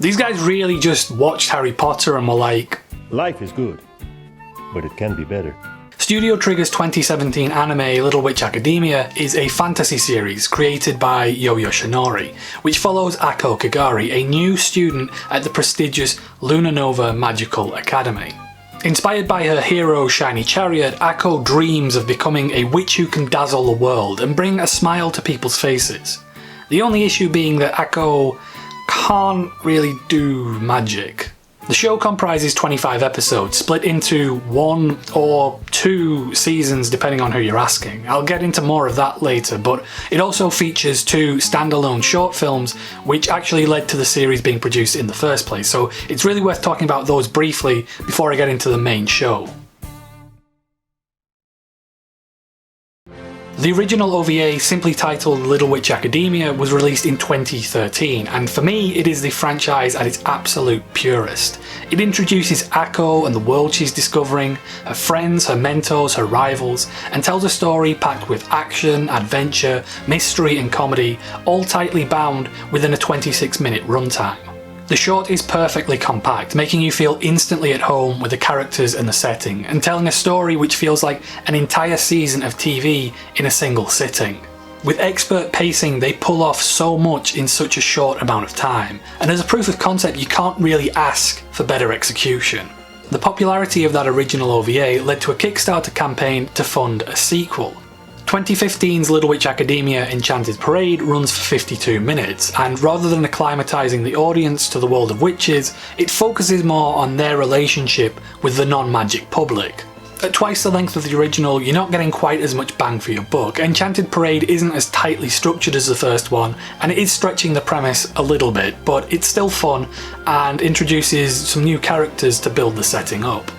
These guys really just watched Harry Potter and were like, life is good, but it can be better. Studio Trigger's 2017 anime Little Witch Academia is a fantasy series created by Yoshinari, which follows Ako Kagari, a new student at the prestigious Lunanova Magical Academy. Inspired by her hero Shiny Chariot, Ako dreams of becoming a witch who can dazzle the world and bring a smile to people's faces. The only issue being that Ako can't really do magic. The show comprises 25 episodes, split into 1 or 2 seasons depending on who you're asking. I'll get into more of that later, but it also features 2 standalone short films which actually led to the series being produced in the first place, so it's really worth talking about those briefly before I get into the main show. The original OVA, simply titled Little Witch Academia, was released in 2013, and for me it is the franchise at its absolute purest. It introduces Ako and the world she's discovering, her friends, her mentors, her rivals, and tells a story packed with action, adventure, mystery and comedy, all tightly bound within a 26-minute runtime. The short is perfectly compact, making you feel instantly at home with the characters and the setting, and telling a story which feels like an entire season of TV in a single sitting. With expert pacing, they pull off so much in such a short amount of time, and as a proof of concept you can't really ask for better execution. The popularity of that original OVA led to a Kickstarter campaign to fund a sequel. 2015's Little Witch Academia Enchanted Parade runs for 52 minutes, and rather than acclimatising the audience to the world of witches, it focuses more on their relationship with the non-magic public. At twice the length of the original, you're not getting quite as much bang for your buck. Enchanted Parade isn't as tightly structured as the first one, and it is stretching the premise a little bit, but it's still fun and introduces some new characters to build the setting up.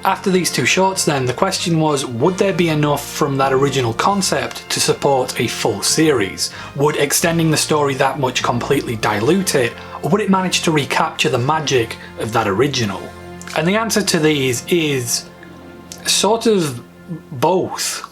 After these 2 shorts then, the question was, would there be enough from that original concept to support a full series? Would extending the story that much completely dilute it, or would it manage to recapture the magic of that original? And the answer to these is sort of both.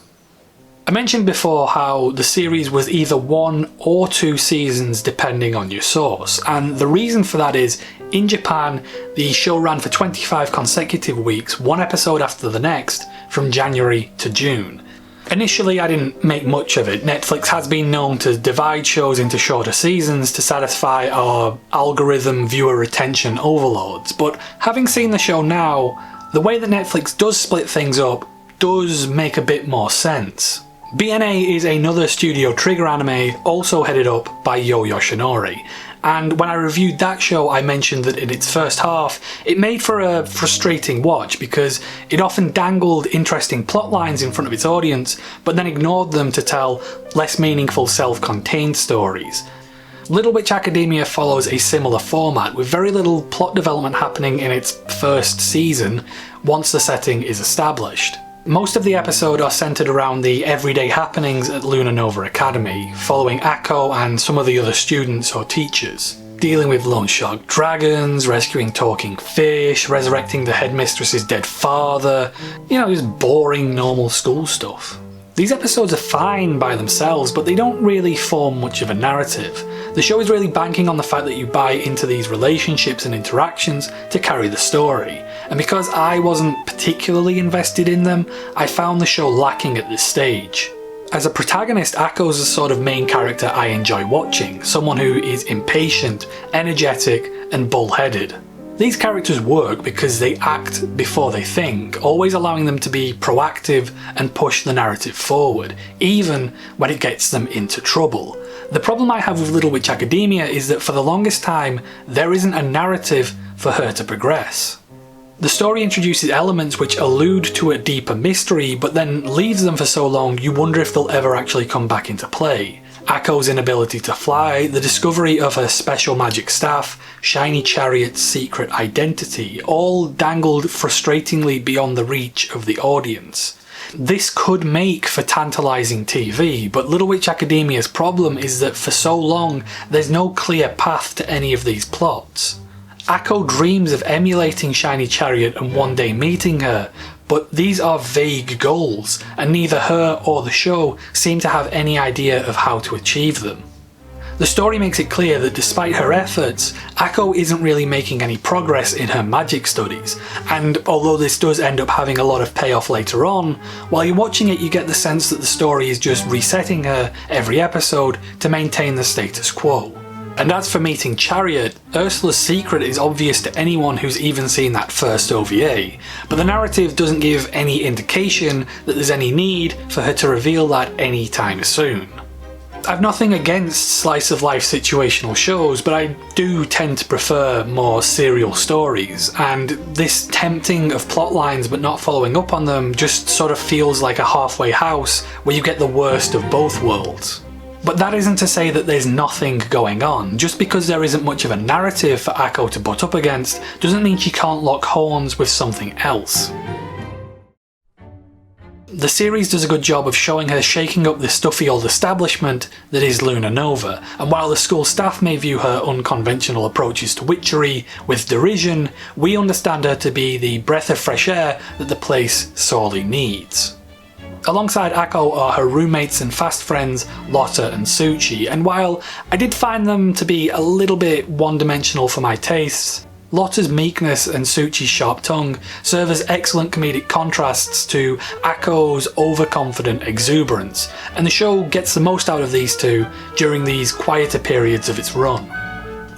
I mentioned before how the series was either 1 or 2 seasons depending on your source, and the reason for that is, in Japan, the show ran for 25 consecutive weeks, 1 episode after the next, from January to June. Initially I didn't make much of it. Netflix has been known to divide shows into shorter seasons to satisfy our algorithm viewer retention overlords, but having seen the show now, the way that Netflix does split things up does make a bit more sense. BNA is another Studio Trigger anime also headed up by Yoshinari, and when I reviewed that show I mentioned that in its first half it made for a frustrating watch because it often dangled interesting plot lines in front of its audience but then ignored them to tell less meaningful self-contained stories. Little Witch Academia follows a similar format, with very little plot development happening in its first season once the setting is established. Most of the episode are centred around the everyday happenings at Lunanova Academy, following Ako and some of the other students or teachers, dealing with loan shark dragons, rescuing talking fish, resurrecting the headmistress's dead father, just boring normal school stuff. These episodes are fine by themselves, but they don't really form much of a narrative. The show is really banking on the fact that you buy into these relationships and interactions to carry the story, and because I wasn't particularly invested in them, I found the show lacking at this stage. As a protagonist, Ako's the sort of main character I enjoy watching, someone who is impatient, energetic, and bullheaded. These characters work because they act before they think, always allowing them to be proactive and push the narrative forward, even when it gets them into trouble. The problem I have with Little Witch Academia is that for the longest time, there isn't a narrative for her to progress. The story introduces elements which allude to a deeper mystery, but then leaves them for so long you wonder if they'll ever actually come back into play. Ako's inability to fly, the discovery of her special magic staff, Shiny Chariot's secret identity, all dangled frustratingly beyond the reach of the audience. This could make for tantalising TV, but Little Witch Academia's problem is that for so long there's no clear path to any of these plots. Ako dreams of emulating Shiny Chariot and one day meeting her, but these are vague goals, and neither her or the show seem to have any idea of how to achieve them. The story makes it clear that despite her efforts, Akko isn't really making any progress in her magic studies, and although this does end up having a lot of payoff later on, while you're watching it you get the sense that the story is just resetting her every episode to maintain the status quo. And as for meeting Chariot, Ursula's secret is obvious to anyone who's even seen that first OVA, but the narrative doesn't give any indication that there's any need for her to reveal that anytime soon. I've nothing against slice of life situational shows, but I do tend to prefer more serial stories, and this tempting of plot lines but not following up on them just sort of feels like a halfway house where you get the worst of both worlds. But that isn't to say that there's nothing going on. Just because there isn't much of a narrative for Akko to butt up against doesn't mean she can't lock horns with something else. The series does a good job of showing her shaking up the stuffy old establishment that is Luna Nova, and while the school staff may view her unconventional approaches to witchery with derision, we understand her to be the breath of fresh air that the place sorely needs. Alongside Akko are her roommates and fast friends Lotta and Suchi, and while I did find them to be a little bit one-dimensional for my tastes, Lotta's meekness and Suchi's sharp tongue serve as excellent comedic contrasts to Akko's overconfident exuberance, and the show gets the most out of these two during these quieter periods of its run.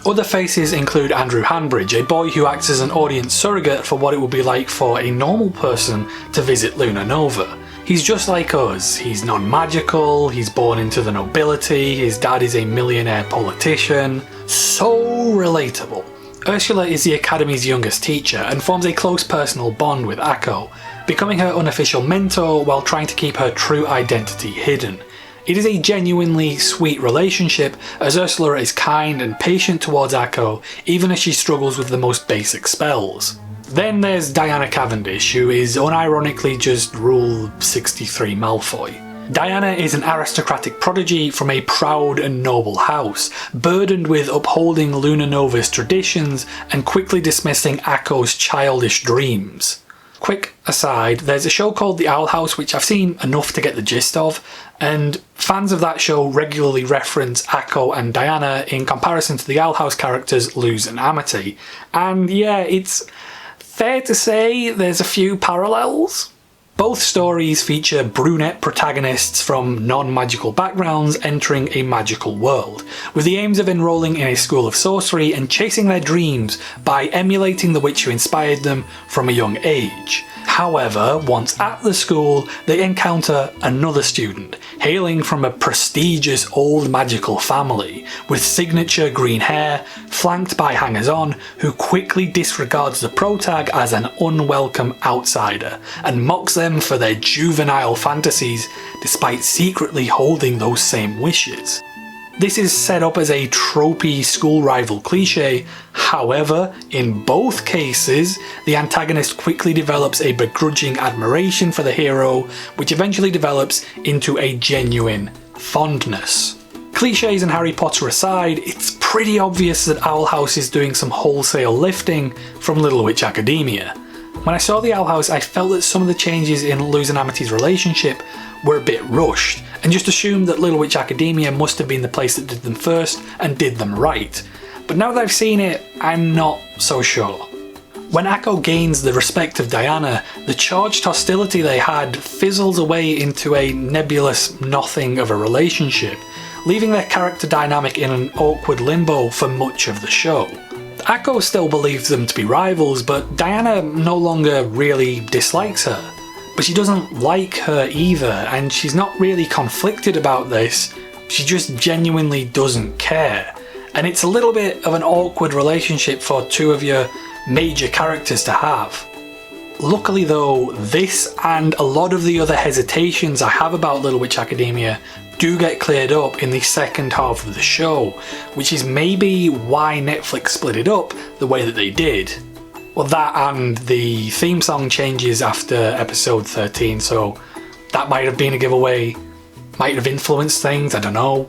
Other faces include Andrew Hanbridge, a boy who acts as an audience surrogate for what it would be like for a normal person to visit Luna Nova. He's just like us, he's non-magical, he's born into the nobility, his dad is a millionaire politician. So relatable. Ursula is the Academy's youngest teacher and forms a close personal bond with Akko, becoming her unofficial mentor while trying to keep her true identity hidden. It is a genuinely sweet relationship, as Ursula is kind and patient towards Akko, even as she struggles with the most basic spells. Then there's Diana Cavendish, who is unironically just Rule 63 Malfoy. Diana is an aristocratic prodigy from a proud and noble house, burdened with upholding Luna Nova's traditions and quickly dismissing Akko's childish dreams. Quick aside, there's a show called The Owl House which I've seen enough to get the gist of, and fans of that show regularly reference Akko and Diana in comparison to the Owl House characters Luz and Amity, and yeah, it's fair to say there's a few parallels. Both stories feature brunette protagonists from non-magical backgrounds entering a magical world, with the aims of enrolling in a school of sorcery and chasing their dreams by emulating the witch who inspired them from a young age. However, once at the school, they encounter another student, hailing from a prestigious old magical family, with signature green hair, flanked by hangers-on, who quickly disregards the protag as an unwelcome outsider, and mocks them for their juvenile fantasies, despite secretly holding those same wishes. This is set up as a tropey school rival cliche, however, in both cases, the antagonist quickly develops a begrudging admiration for the hero, which eventually develops into a genuine fondness. Cliches and Harry Potter aside, it's pretty obvious that Owl House is doing some wholesale lifting from Little Witch Academia. When I saw the Owl House, I felt that some of the changes in Luz and Amity's relationship were a bit rushed, and just assumed that Little Witch Academia must have been the place that did them first and did them right. But now that I've seen it, I'm not so sure. When Akko gains the respect of Diana, the charged hostility they had fizzles away into a nebulous nothing of a relationship, leaving their character dynamic in an awkward limbo for much of the show. Akko still believes them to be rivals, but Diana no longer really dislikes her. But she doesn't like her either, and she's not really conflicted about this, she just genuinely doesn't care. And it's a little bit of an awkward relationship for two of your major characters to have. Luckily though, this and a lot of the other hesitations I have about Little Witch Academia do get cleared up in the second half of the show, which is maybe why Netflix split it up the way that they did. Well, that and the theme song changes after episode 13, so that might have been a giveaway, might have influenced things, I don't know.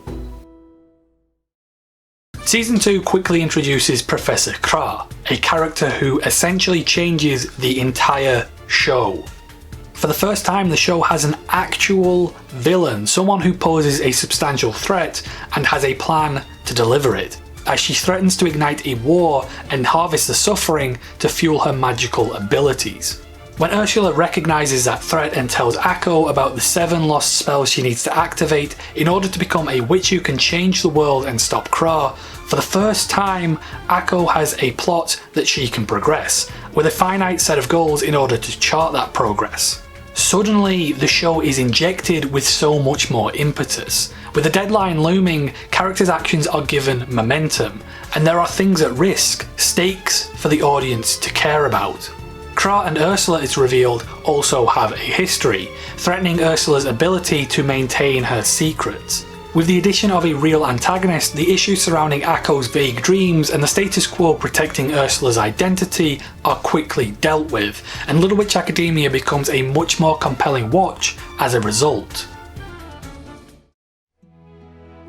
Season 2 quickly introduces Professor Kra, a character who essentially changes the entire show. For the first time, the show has an actual villain, someone who poses a substantial threat and has a plan to deliver it, as she threatens to ignite a war and harvest the suffering to fuel her magical abilities. When Ursula recognises that threat and tells Akko about the 7 lost spells she needs to activate in order to become a witch who can change the world and stop Kra, for the first time Akko has a plot that she can progress, with a finite set of goals in order to chart that progress. Suddenly, the show is injected with so much more impetus. With the deadline looming, characters' actions are given momentum, and there are things at risk, stakes for the audience to care about. Kra and Ursula, it's revealed, also have a history, threatening Ursula's ability to maintain her secrets. With the addition of a real antagonist, the issues surrounding Akko's vague dreams and the status quo protecting Ursula's identity are quickly dealt with, and Little Witch Academia becomes a much more compelling watch as a result.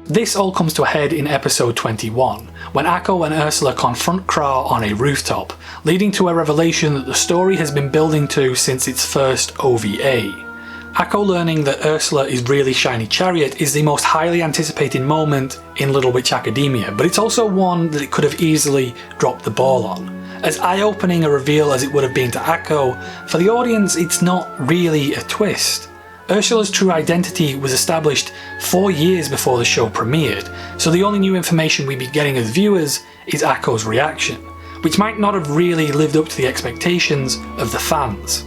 This all comes to a head in episode 21, when Akko and Ursula confront Kra on a rooftop, leading to a revelation that the story has been building to since its first OVA. Akko learning that Ursula is really Shiny Chariot is the most highly anticipated moment in Little Witch Academia, but it's also one that it could have easily dropped the ball on. As eye-opening a reveal as it would have been to Akko, for the audience it's not really a twist. Ursula's true identity was established 4 years before the show premiered, so the only new information we'd be getting as viewers is Akko's reaction, which might not have really lived up to the expectations of the fans.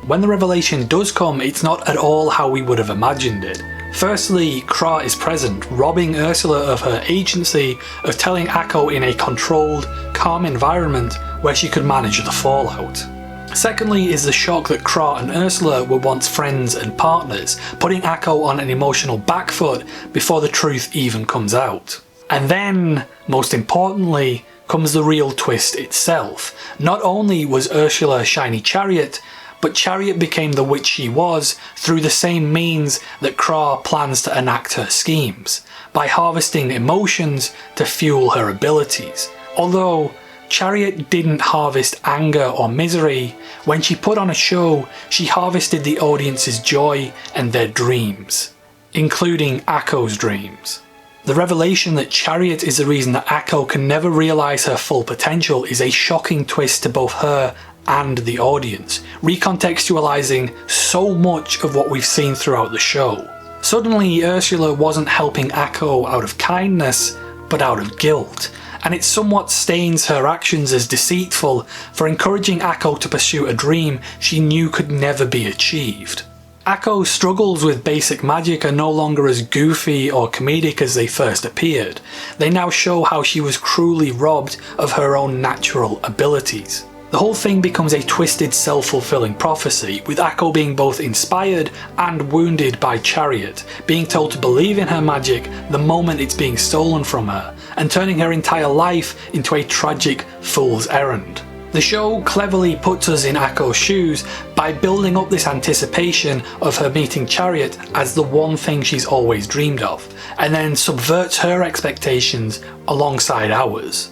When the revelation does come, it's not at all how we would have imagined it. Firstly, Kra is present, robbing Ursula of her agency of telling Akko in a controlled, calm environment where she could manage the fallout. Secondly is the shock that Kra and Ursula were once friends and partners, putting Akko on an emotional back foot before the truth even comes out. And then, most importantly, comes the real twist itself. Not only was Ursula Shiny Chariot, but Chariot became the witch she was through the same means that Kra plans to enact her schemes, by harvesting emotions to fuel her abilities. Although Chariot didn't harvest anger or misery. When she put on a show, she harvested the audience's joy and their dreams, including Akko's dreams. The revelation that Chariot is the reason that Akko can never realise her full potential is a shocking twist to both her and the audience, recontextualising so much of what we've seen throughout the show. Suddenly, Ursula wasn't helping Akko out of kindness, but out of guilt, and it somewhat stains her actions as deceitful for encouraging Akko to pursue a dream she knew could never be achieved. Akko's struggles with basic magic are no longer as goofy or comedic as they first appeared. They now show how she was cruelly robbed of her own natural abilities. The whole thing becomes a twisted self-fulfilling prophecy, with Akko being both inspired and wounded by Chariot, being told to believe in her magic the moment it's being stolen from her, and turning her entire life into a tragic fool's errand. The show cleverly puts us in Akko's shoes by building up this anticipation of her meeting Chariot as the one thing she's always dreamed of, and then subverts her expectations alongside ours.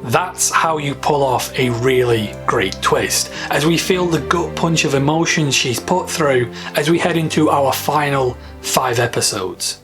That's how you pull off a really great twist, as we feel the gut punch of emotions she's put through as we head into our final 5 episodes.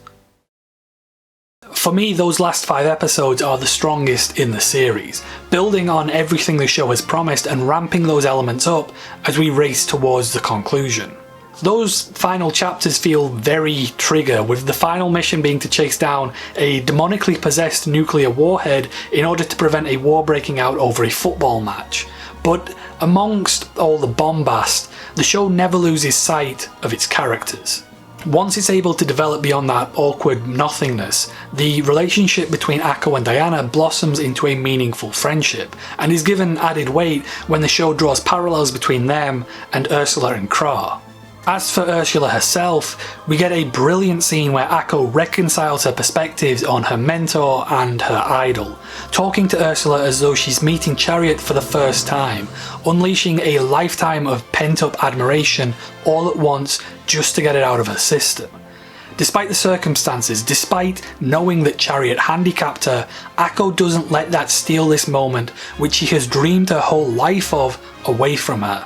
For me, those last 5 episodes are the strongest in the series, building on everything the show has promised and ramping those elements up as we race towards the conclusion. Those final chapters feel very Trigger, with the final mission being to chase down a demonically possessed nuclear warhead in order to prevent a war breaking out over a football match. But amongst all the bombast, the show never loses sight of its characters. Once it's able to develop beyond that awkward nothingness, the relationship between Akko and Diana blossoms into a meaningful friendship, and is given added weight when the show draws parallels between them and Ursula and Kra. As for Ursula herself, we get a brilliant scene where Akko reconciles her perspectives on her mentor and her idol, talking to Ursula as though she's meeting Chariot for the first time, unleashing a lifetime of pent-up admiration all at once just to get it out of her system. Despite the circumstances, despite knowing that Chariot handicapped her, Akko doesn't let that steal this moment which she has dreamed her whole life of away from her.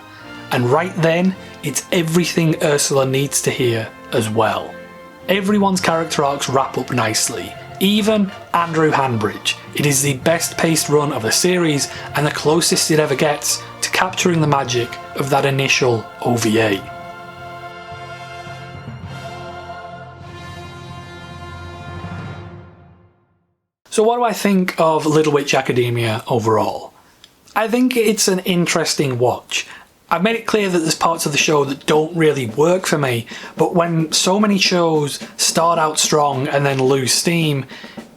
And right then, it's everything Ursula needs to hear as well. Everyone's character arcs wrap up nicely. even Andrew Hanbridge. It is the best paced run of the series and the closest it ever gets to capturing the magic of that initial OVA. So what do I think of Little Witch Academia overall? I think it's an interesting watch. I've made it clear that there's parts of the show that don't really work for me, but when so many shows start out strong and then lose steam,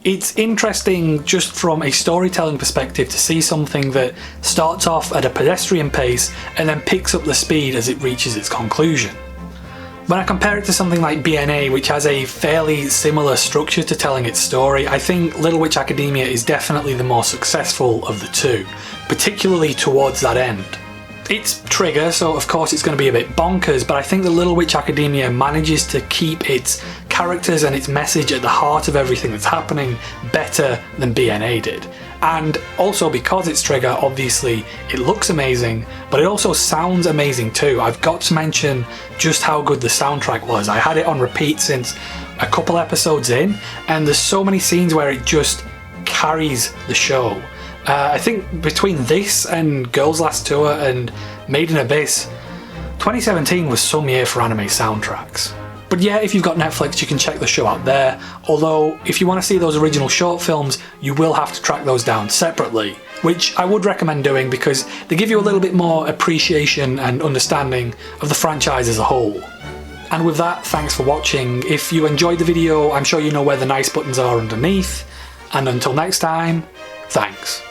it's interesting just from a storytelling perspective to see something that starts off at a pedestrian pace and then picks up the speed as it reaches its conclusion. When I compare it to something like BNA, which has a fairly similar structure to telling its story, I think Little Witch Academia is definitely the more successful of the two, particularly towards that end. It's Trigger, so of course it's going to be a bit bonkers, but I think the Little Witch Academia manages to keep its characters and its message at the heart of everything that's happening better than BNA did. And also because it's Trigger, obviously it looks amazing, but it also sounds amazing too. I've got to mention just how good the soundtrack was. I had it on repeat since a couple episodes in, and there's so many scenes where it just carries the show. I think between this and Girls Last Tour and Made in Abyss, 2017 was some year for anime soundtracks. But yeah, if you've got Netflix, you can check the show out there, although if you want to see those original short films, you will have to track those down separately, which I would recommend doing because they give you a little bit more appreciation and understanding of the franchise as a whole. And with that, thanks for watching. If you enjoyed the video, I'm sure you know where the nice buttons are underneath, and until next time, thanks.